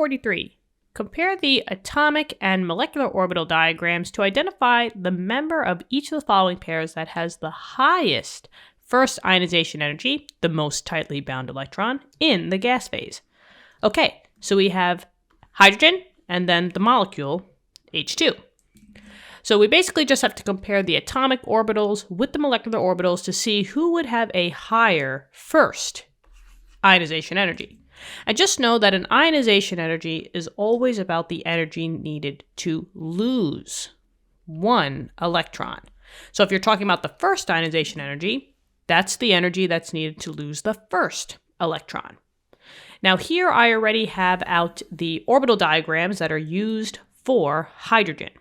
43. Compare the atomic and molecular orbital diagrams to identify the member of each of the following pairs that has the highest first ionization energy, the most tightly bound electron, in the gas phase. Okay, so we have hydrogen and then the molecule H2. So we basically just have to compare the atomic orbitals with the molecular orbitals to see who would have a higher first ionization energy. And just know that an ionization energy is always about the energy needed to lose one electron. So if you're talking about the first ionization energy, that's the energy that's needed to lose the first electron. Now here I already have out the orbital diagrams that are used for hydrogen.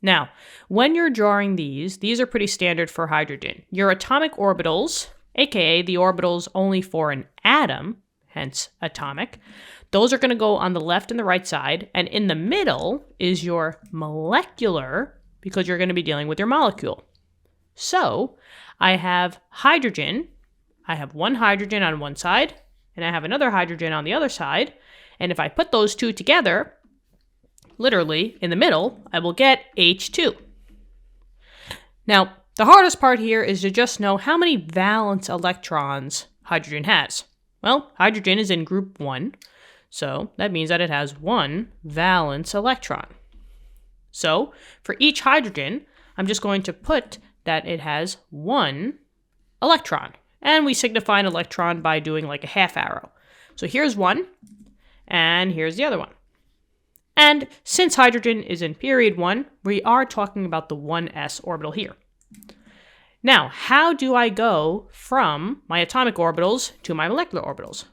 Now, when you're drawing these are pretty standard for hydrogen. Your atomic orbitals, aka the orbitals only for an atom, hence atomic, those are going to go on the left and the right side, and in the middle is your molecular, because you're going to be dealing with your molecule. So, I have hydrogen, I have one hydrogen on one side, and I have another hydrogen on the other side, and if I put those two together, literally in the middle, I will get H2. Now, the hardest part here is to just know how many valence electrons hydrogen has. Well, hydrogen is in group 1, so that means that it has one valence electron. So, for each hydrogen, I'm just going to put that it has one electron. And we signify an electron by doing like a half arrow. So here's one, and here's the other one. And since hydrogen is in period 1, we are talking about the 1s orbital here. Now, how do I go from my atomic orbitals to my molecular orbitals?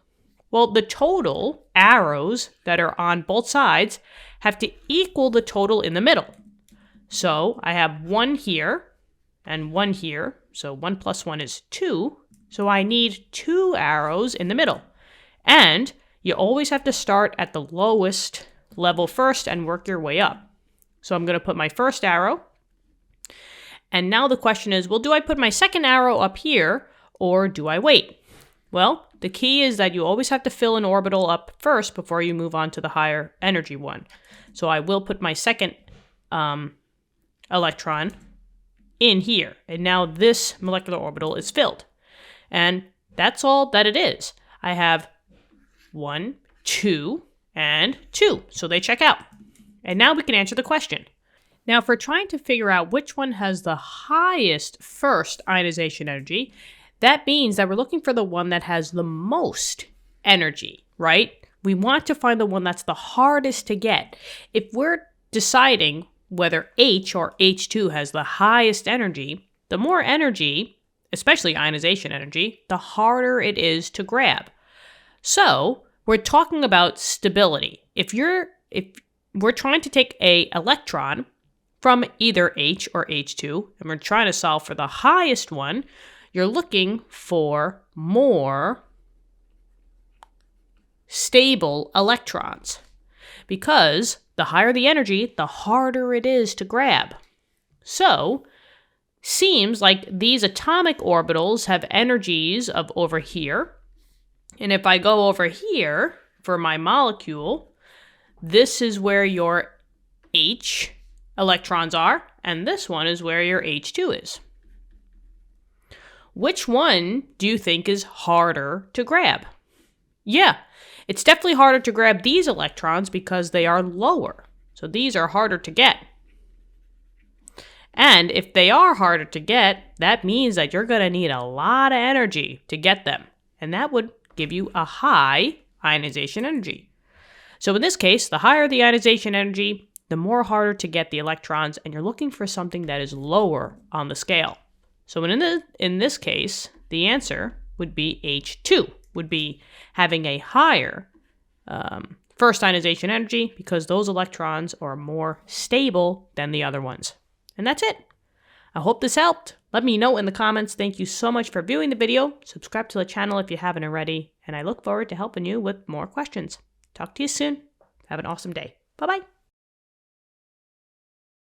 Well, the total arrows that are on both sides have to equal the total in the middle. So I have one here and one here. So 1 plus 1 is 2. So I need 2 arrows in the middle. And you always have to start at the lowest level first and work your way up. So I'm going to put my first arrow. And now the question is, well, do I put my second arrow up here or do I wait? Well, the key is that you always have to fill an orbital up first before you move on to the higher energy one. So I will put my second electron in here. And now this molecular orbital is filled. And that's all that it is. I have 1, 2, and 2. So they check out. And now we can answer the question. Now, if we're trying to figure out which one has the highest first ionization energy, that means that we're looking for the one that has the most energy, right? We want to find the one that's the hardest to get. If we're deciding whether H or H2 has the highest energy, the more energy, especially ionization energy, the harder it is to grab. So, we're talking about stability. If we're trying to take an electron from either H or H2, and we're trying to solve for the highest one, you're looking for more stable electrons. Because the higher the energy, the harder it is to grab. So, seems like these atomic orbitals have energies of over here. And if I go over here for my molecule, this is where your H electrons are, and this one is where your H2 is. Which one do you think is harder to grab? Yeah, it's definitely harder to grab these electrons because they are lower. So these are harder to get. And if they are harder to get, that means that you're going to need a lot of energy to get them. And that would give you a high ionization energy. So in this case, the higher the ionization energy, the more harder to get the electrons, and you're looking for something that is lower on the scale. So in this case, the answer would be H2, would be having a higher first ionization energy because those electrons are more stable than the other ones. And that's it. I hope this helped. Let me know in the comments. Thank you so much for viewing the video. Subscribe to the channel if you haven't already, and I look forward to helping you with more questions. Talk to you soon. Have an awesome day. Bye-bye.